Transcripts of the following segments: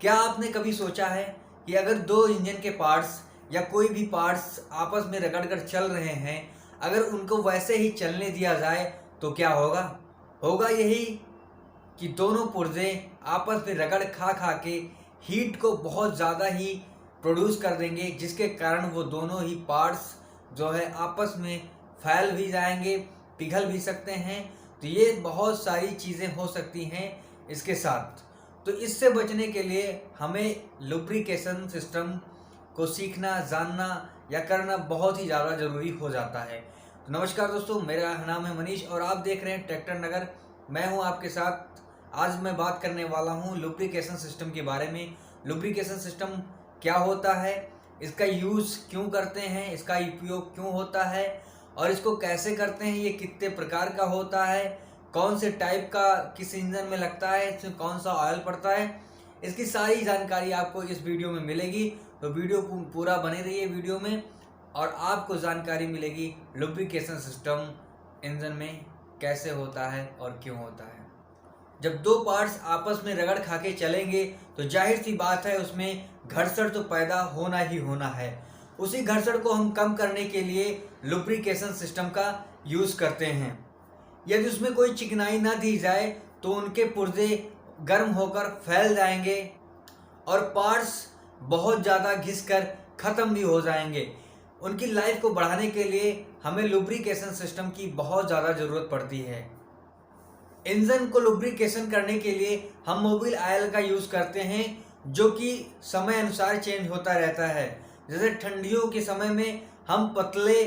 क्या आपने कभी सोचा है कि अगर दो इंजन के पार्ट्स या कोई भी पार्ट्स आपस में रगड़ कर चल रहे हैं, अगर उनको वैसे ही चलने दिया जाए तो क्या होगा? होगा यही कि दोनों पुर्जे आपस में रगड़ खा खा के हीट को बहुत ज़्यादा ही प्रोड्यूस कर देंगे, जिसके कारण वो दोनों ही पार्ट्स जो है आपस में फैल भी जाएंगे, पिघल भी सकते हैं। तो ये बहुत सारी चीज़ें हो सकती हैं इसके साथ। तो इससे बचने के लिए हमें लुब्रिकेशन सिस्टम को सीखना, जानना या करना बहुत ही ज़्यादा ज़रूरी हो जाता है। तो नमस्कार दोस्तों, मेरा नाम है मनीष और आप देख रहे हैं ट्रैक्टर नगर। मैं हूं आपके साथ। आज मैं बात करने वाला हूं लुब्रिकेशन सिस्टम के बारे में। लुब्रिकेशन सिस्टम क्या होता है, इसका यूज़ क्यों करते हैं, इसका उपयोग क्यों होता है और इसको कैसे करते हैं, ये कितने प्रकार का होता है, कौन से टाइप का किस इंजन में लगता है, इसमें कौन सा ऑयल पड़ता है, इसकी सारी जानकारी आपको इस वीडियो में मिलेगी। तो वीडियो पूरा बने रहिए वीडियो में और आपको जानकारी मिलेगी लुब्रिकेशन सिस्टम इंजन में कैसे होता है और क्यों होता है। जब दो पार्ट्स आपस में रगड़ खा के चलेंगे तो जाहिर सी बात है उसमें घर्षण तो पैदा होना ही होना है। उसी घर्षण को हम कम करने के लिए लुब्रिकेशन सिस्टम का यूज़ करते हैं। यदि उसमें कोई चिकनाई ना दी जाए तो उनके पुर्जे गर्म होकर फैल जाएंगे और पार्ट्स बहुत ज़्यादा घिसकर ख़त्म भी हो जाएंगे। उनकी लाइफ को बढ़ाने के लिए हमें लुब्रिकेशन सिस्टम की बहुत ज़्यादा ज़रूरत पड़ती है। इंजन को लुब्रिकेशन करने के लिए हम मोबिल ऑयल का यूज़ करते हैं, जो कि समय अनुसार चेंज होता रहता है। जैसे ठंडियों के समय में हम पतले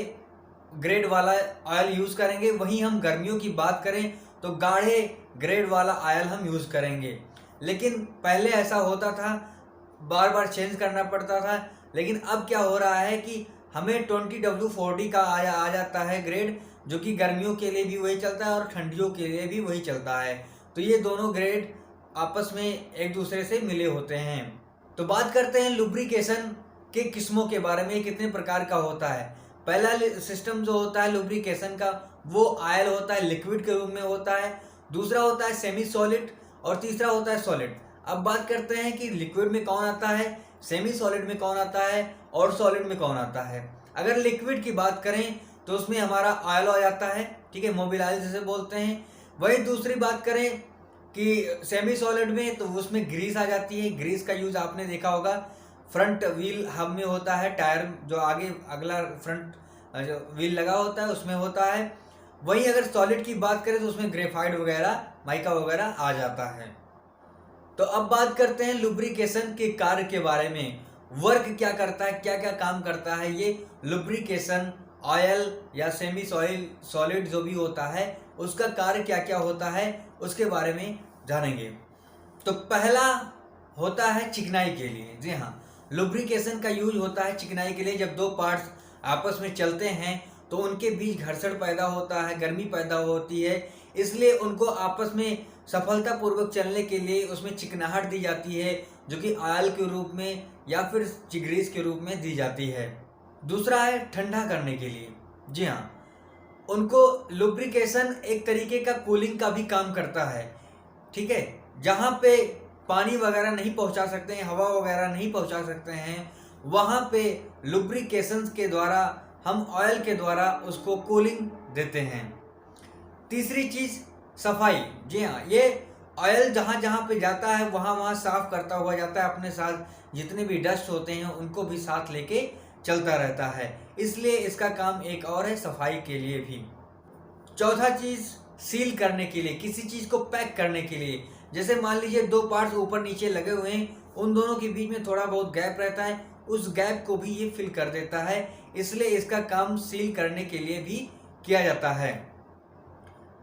ग्रेड वाला ऑयल यूज़ करेंगे, वहीं हम गर्मियों की बात करें तो गाढ़े ग्रेड वाला ऑयल हम यूज़ करेंगे। लेकिन पहले ऐसा होता था, बार बार चेंज करना पड़ता था। लेकिन अब क्या हो रहा है कि हमें 20W40 का आ जाता है ग्रेड, जो कि गर्मियों के लिए भी वही चलता है और ठंडियों के लिए भी वही चलता है। तो ये दोनों ग्रेड आपस में एक दूसरे से मिले होते हैं। तो बात करते हैं लुब्रिकेशन के किस्मों के बारे में, कितने प्रकार का होता है। पहला सिस्टम जो होता है लुब्रिकेशन का, वो ऑयल होता है, लिक्विड के रूप में होता है। दूसरा होता है सेमी सॉलिड और तीसरा होता है सॉलिड। अब बात करते हैं कि लिक्विड में कौन आता है, सेमी सॉलिड में कौन आता है और सॉलिड में कौन आता है। अगर लिक्विड की बात करें तो उसमें हमारा ऑयल आ जाता है, ठीक है, मोबिल ऑयल जिसे बोलते हैं। वही दूसरी बात करें कि सेमी सॉलिड में, तो उसमें ग्रीस आ जाती है। ग्रीस का यूज़ आपने देखा होगा, फ्रंट व्हील हब में होता है, टायर जो आगे अगला फ्रंट जो व्हील लगा होता है उसमें होता है। वहीं अगर सॉलिड की बात करें तो उसमें ग्रेफाइट वगैरह, माइका वगैरह आ जाता है। तो अब बात करते हैं लुब्रिकेशन के कार्य के बारे में। वर्क क्या करता है, क्या क्या काम करता है ये लुब्रिकेशन ऑयल या सेमी सॉलिड जो भी होता है, उसका कार्य क्या क्या होता है उसके बारे में जानेंगे। तो पहला होता है चिकनाई के लिए। जी हाँ, लुब्रिकेशन का यूज होता है चिकनाई के लिए। जब दो पार्ट्स आपस में चलते हैं तो उनके बीच घर्षण पैदा होता है, गर्मी पैदा होती है, इसलिए उनको आपस में सफलतापूर्वक चलने के लिए उसमें चिकनाहट दी जाती है, जो कि ऑयल के रूप में या फिर ग्रीस के रूप में दी जाती है। दूसरा है ठंडा करने के लिए। जी हाँ, उनको लुब्रिकेशन एक तरीके का कूलिंग का भी काम करता है, ठीक है। जहाँ पे पानी वगैरह नहीं पहुँचा सकते हैं, हवा वगैरह नहीं पहुँचा सकते हैं, वहाँ पे लुब्रिकेशन के द्वारा हम ऑयल के द्वारा उसको कूलिंग देते हैं। तीसरी चीज़ सफाई। जी हाँ, ये ऑयल जहाँ जहाँ पे जाता है वहाँ वहाँ साफ करता हुआ जाता है, अपने साथ जितने भी डस्ट होते हैं उनको भी साथ लेके चलता रहता है, इसलिए इसका काम एक और है सफाई के लिए भी। चौथा चीज़ सील करने के लिए, किसी चीज़ को पैक करने के लिए। जैसे मान लीजिए दो पार्ट्स ऊपर नीचे लगे हुए हैं, उन दोनों के बीच में थोड़ा बहुत गैप रहता है, उस गैप को भी ये फिल कर देता है, इसलिए इसका काम सील करने के लिए भी किया जाता है।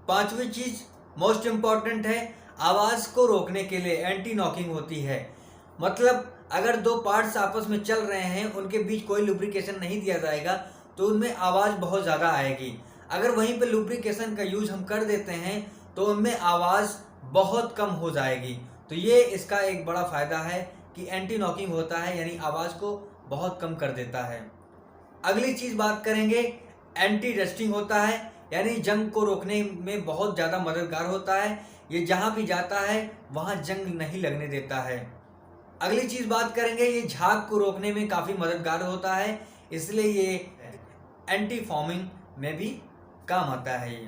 पांचवी चीज़ मोस्ट इम्पॉर्टेंट है, आवाज़ को रोकने के लिए एंटी नॉकिंग होती है। मतलब अगर दो पार्ट्स आपस में चल रहे हैं, उनके बीच कोई लुब्रिकेशन नहीं दिया जाएगा तो उनमें आवाज़ बहुत ज़्यादा आएगी। अगर वहीं पे लुब्रिकेशन का यूज़ हम कर देते हैं तो उनमें आवाज़ बहुत कम हो जाएगी। तो ये इसका एक बड़ा फ़ायदा है कि एंटी नॉकिंग होता है, यानी आवाज़ को बहुत कम कर देता है। अगली चीज़ बात करेंगे, एंटी रस्टिंग होता है, यानी जंग को रोकने में बहुत ज़्यादा मददगार होता है। ये जहाँ भी जाता है वहाँ जंग नहीं लगने देता है। अगली चीज बात करेंगे, ये झाग को रोकने में काफी मददगार होता है, इसलिए ये एंटी फॉर्मिंग में भी काम आता है ये।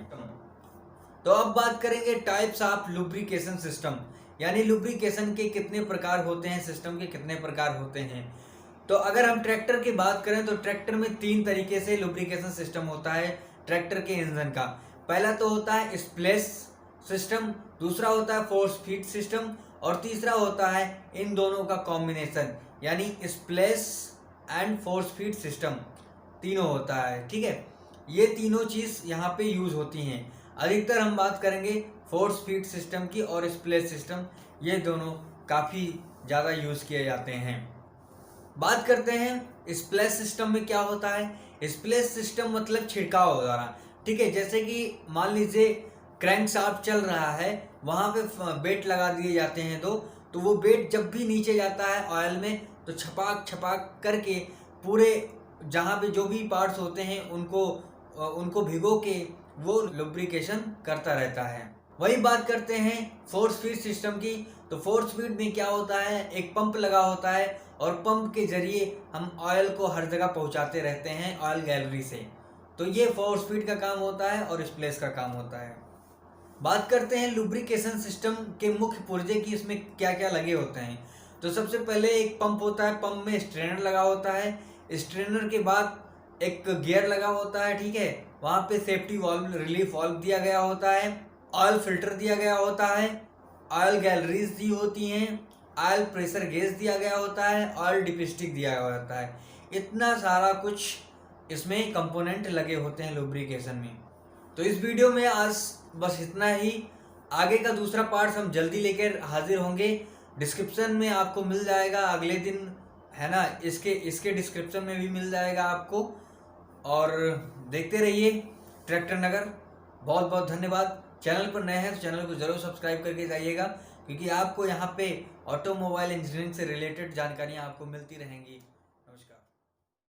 तो अब बात करेंगे टाइप्स ऑफ लुब्रिकेशन सिस्टम, यानी लुब्रिकेशन के कितने प्रकार होते हैं, सिस्टम के कितने प्रकार होते हैं। तो अगर हम ट्रैक्टर की बात करें तो ट्रैक्टर में 3 तरीके से लुब्रिकेशन सिस्टम होता है ट्रैक्टर के इंजन का। पहला तो होता है स्प्लैश सिस्टम, दूसरा होता है फोर्स फीड सिस्टम और तीसरा होता है इन दोनों का कॉम्बिनेशन, यानी splash and force feed system तीनों होता है। ठीक है, ये तीनों चीज यहाँ पे यूज होती हैं। अधिकतर हम बात करेंगे फोर्स फीड सिस्टम की और स्प्लैश सिस्टम, ये दोनों काफ़ी ज़्यादा यूज़ किए जाते हैं। बात करते हैं स्प्लैश सिस्टम में क्या होता है। स्प्लैश सिस्टम मतलब छिड़काव द्वारा। ठीक है, जैसे कि मान लीजिए क्रैंक शाफ्ट चल रहा है, वहाँ पे बेट लगा दिए जाते हैं तो वो बेट जब भी नीचे जाता है ऑयल में तो छपाक छपाक करके पूरे जहाँ पे जो भी पार्ट्स होते हैं उनको भिगो के वो लुब्रिकेशन करता रहता है। वही बात करते हैं फोर्स फीड सिस्टम की। तो फोर्स फीड में क्या होता है, एक पंप लगा होता है और पंप के जरिए हम ऑयल को हर जगह पहुंचाते रहते हैं ऑयल गैलरी से। तो ये फोर्स फीड का काम होता है और स्प्लैश का काम होता है। बात करते हैं लुब्रिकेशन सिस्टम के मुख्य पुर्जे की, इसमें क्या क्या लगे होते हैं। तो सबसे पहले एक पंप होता है, पंप में स्ट्रेनर लगा होता है, स्ट्रेनर के बाद एक गियर लगा होता है। ठीक है, वहाँ पे सेफ्टी वाल्व, रिलीफ वाल्व दिया गया होता है, ऑयल फिल्टर दिया गया होता है, ऑयल गैलरीज दी होती हैं, ऑयल प्रेशर गेज दिया गया होता है, ऑयल डिपिस्टिक दिया गया होता है। इतना सारा कुछ इसमें कंपोनेंट लगे होते हैं लुब्रिकेशन में। तो इस वीडियो में आज बस इतना ही। आगे का दूसरा पार्ट हम जल्दी लेकर हाजिर होंगे। डिस्क्रिप्शन में आपको मिल जाएगा अगले दिन, है ना, इसके डिस्क्रिप्शन में भी मिल जाएगा आपको। और देखते रहिए ट्रैक्टर नगर। बहुत बहुत धन्यवाद। चैनल पर नए हैं तो चैनल को जरूर सब्सक्राइब करके जाइएगा, क्योंकि आपको यहाँ पे ऑटोमोबाइल इंजीनियरिंग से रिलेटेड जानकारियाँ आपको मिलती रहेंगी।